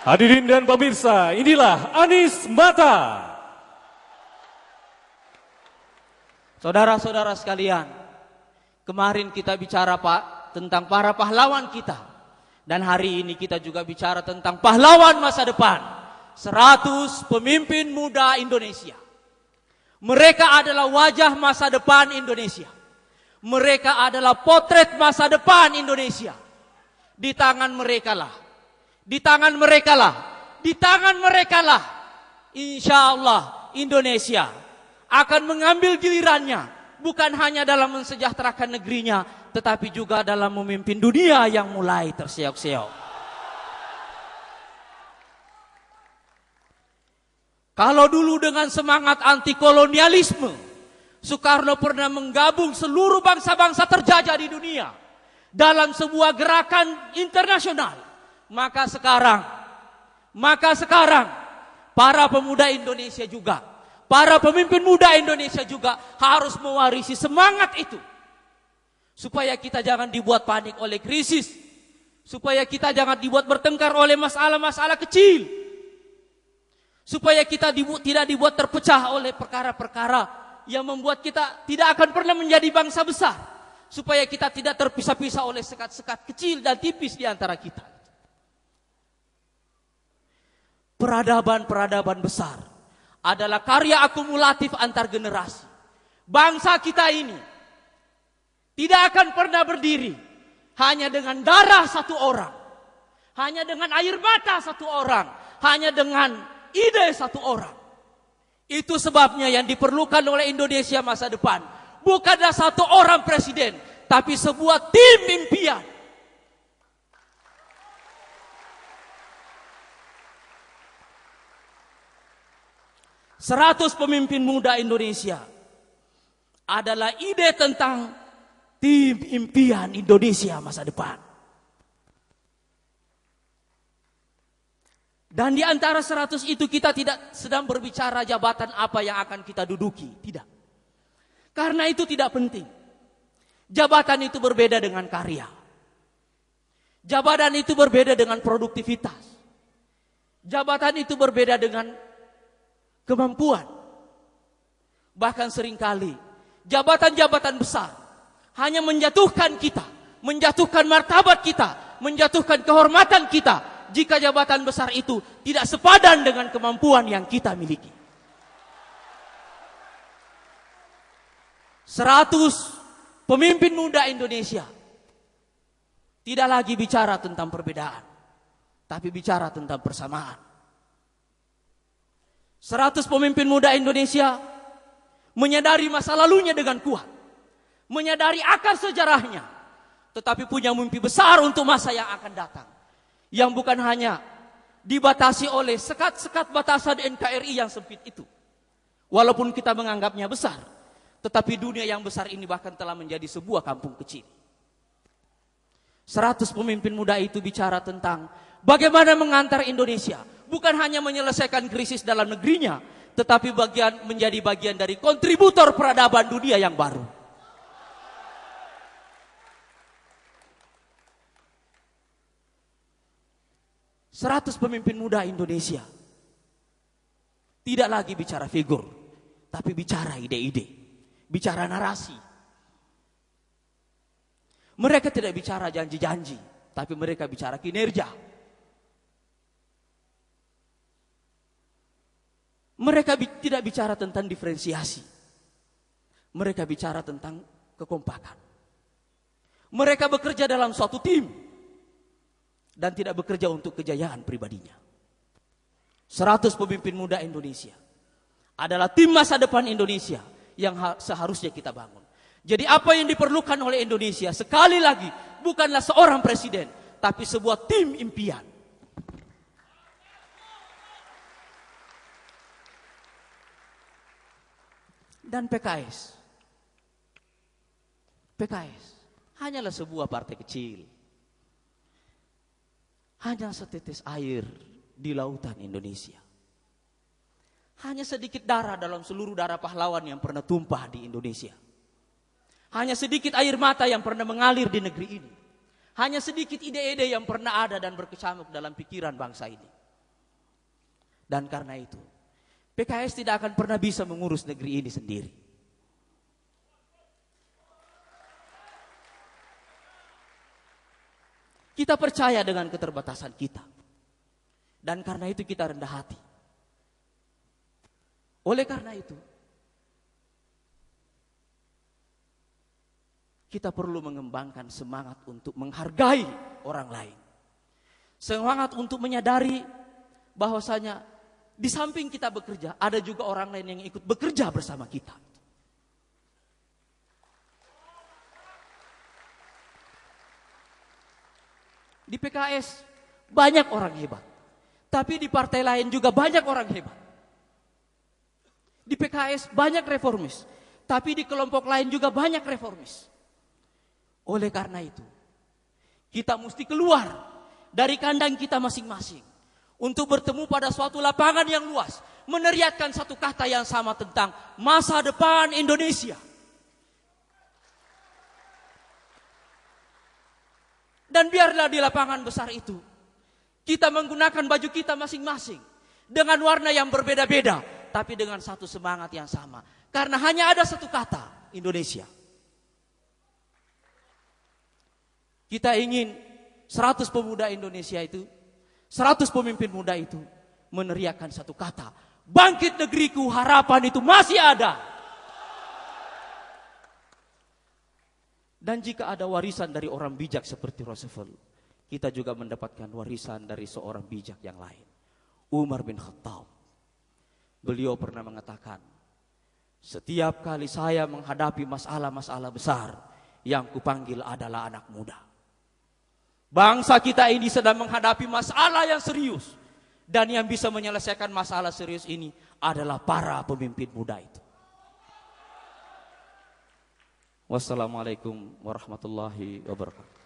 Hadirin dan pemirsa, inilah Anies Mata. Saudara-saudara sekalian, kemarin kita bicara Pak tentang para pahlawan kita. Dan hari ini kita juga bicara tentang pahlawan masa depan. 100 pemimpin muda Indonesia. Mereka adalah wajah masa depan Indonesia. Mereka adalah potret masa depan Indonesia. Di tangan mereka lah. Di tangan mereka lah. Di tangan mereka lah. Insya Allah Indonesia akan mengambil gilirannya. Bukan hanya dalam mensejahterakan negerinya, tetapi juga dalam memimpin dunia yang mulai terseok-seok. Kalau dulu dengan semangat anti kolonialisme, Soekarno pernah menggabung seluruh bangsa-bangsa terjajah di dunia dalam sebuah gerakan internasional. Maka sekarang para pemuda Indonesia juga, para pemimpin muda Indonesia juga harus mewarisi semangat itu. Supaya kita jangan dibuat panik oleh krisis. Supaya kita jangan dibuat bertengkar oleh masalah-masalah kecil. Supaya kita tidak dibuat terpecah oleh perkara-perkara yang membuat kita tidak akan pernah menjadi bangsa besar. Supaya kita tidak terpisah-pisah oleh sekat-sekat kecil dan tipis di antara kita. Peradaban-peradaban besar adalah karya akumulatif antar generasi. Bangsa kita ini tidak akan pernah berdiri hanya dengan darah satu orang, hanya dengan air mata satu orang, hanya dengan ide satu orang. Itu sebabnya yang diperlukan oleh Indonesia masa depan bukanlah satu orang presiden, tapi sebuah tim impian. "100 pemimpin muda Indonesia" adalah ide tentang tim impian Indonesia masa depan. Dan di antara 100 itu kita tidak sedang berbicara jabatan apa yang akan kita duduki. Tidak. Karena itu tidak penting. Jabatan itu berbeda dengan karya. Jabatan itu berbeda dengan produktivitas. Jabatan itu berbeda dengan kemampuan. Bahkan seringkali jabatan-jabatan besar hanya menjatuhkan kita, menjatuhkan martabat kita, menjatuhkan kehormatan kita jika jabatan besar itu tidak sepadan dengan kemampuan yang kita miliki. 100 pemimpin muda Indonesia tidak lagi bicara tentang perbedaan, tapi bicara tentang persamaan. 100 pemimpin muda Indonesia menyadari masa lalunya dengan kuat, menyadari akar sejarahnya, tetapi punya mimpi besar untuk masa yang akan datang, yang bukan hanya dibatasi oleh sekat-sekat batasan NKRI yang sempit itu. Walaupun kita menganggapnya besar, tetapi dunia yang besar ini bahkan telah menjadi sebuah kampung kecil. 100 pemimpin muda itu bicara tentang bagaimana mengantar Indonesia bukan hanya menyelesaikan krisis dalam negerinya, tetapi menjadi bagian dari kontributor peradaban dunia yang baru. "100 pemimpin muda Indonesia tidak lagi bicara figur, tapi bicara ide-ide, bicara narasi. Mereka tidak bicara janji-janji, tapi mereka bicara kinerja. Mereka tidak bicara tentang diferensiasi. Mereka bicara tentang kekompakan. Mereka bekerja dalam suatu tim dan tidak bekerja untuk kejayaan pribadinya. 100 pemimpin muda Indonesia adalah tim masa depan Indonesia yang seharusnya kita bangun. Jadi apa yang diperlukan oleh Indonesia sekali lagi bukanlah seorang presiden, tapi sebuah tim impian. Dan PKS hanyalah sebuah partai kecil. Hanya setetes air di lautan Indonesia. Hanya sedikit darah dalam seluruh darah pahlawan yang pernah tumpah di Indonesia. Hanya sedikit air mata yang pernah mengalir di negeri ini. Hanya sedikit ide-ide yang pernah ada dan berkecamuk dalam pikiran bangsa ini. Dan karena itu, PKS tidak akan pernah bisa mengurus negeri ini sendiri. Kita percaya dengan keterbatasan kita. Dan karena itu kita rendah hati. Oleh karena itu, kita perlu mengembangkan semangat untuk menghargai orang lain. Semangat untuk menyadari bahwasanya di samping kita bekerja, ada juga orang lain yang ikut bekerja bersama kita. Di PKS banyak orang hebat, tapi di partai lain juga banyak orang hebat. Di PKS banyak reformis, tapi di kelompok lain juga banyak reformis. Oleh karena itu, kita mesti keluar dari kandang kita masing-masing untuk bertemu pada suatu lapangan yang luas, meneriakkan satu kata yang sama tentang masa depan Indonesia. Dan biarlah di lapangan besar itu, kita menggunakan baju kita masing-masing dengan warna yang berbeda-beda, tapi dengan satu semangat yang sama. Karena hanya ada satu kata, Indonesia. Kita ingin 100 pemuda Indonesia itu, 100 pemimpin muda itu meneriakkan satu kata, bangkit negeriku, harapan itu masih ada. Dan jika ada warisan dari orang bijak seperti Roosevelt, kita juga mendapatkan warisan dari seorang bijak yang lain, Umar bin Khattab. Beliau pernah mengatakan, setiap kali saya menghadapi masalah-masalah besar, yang kupanggil adalah anak muda. Bangsa kita ini sedang menghadapi masalah yang serius, dan yang bisa menyelesaikan masalah serius ini adalah para pemimpin muda itu. Wassalamualaikum warahmatullahi wabarakatuh.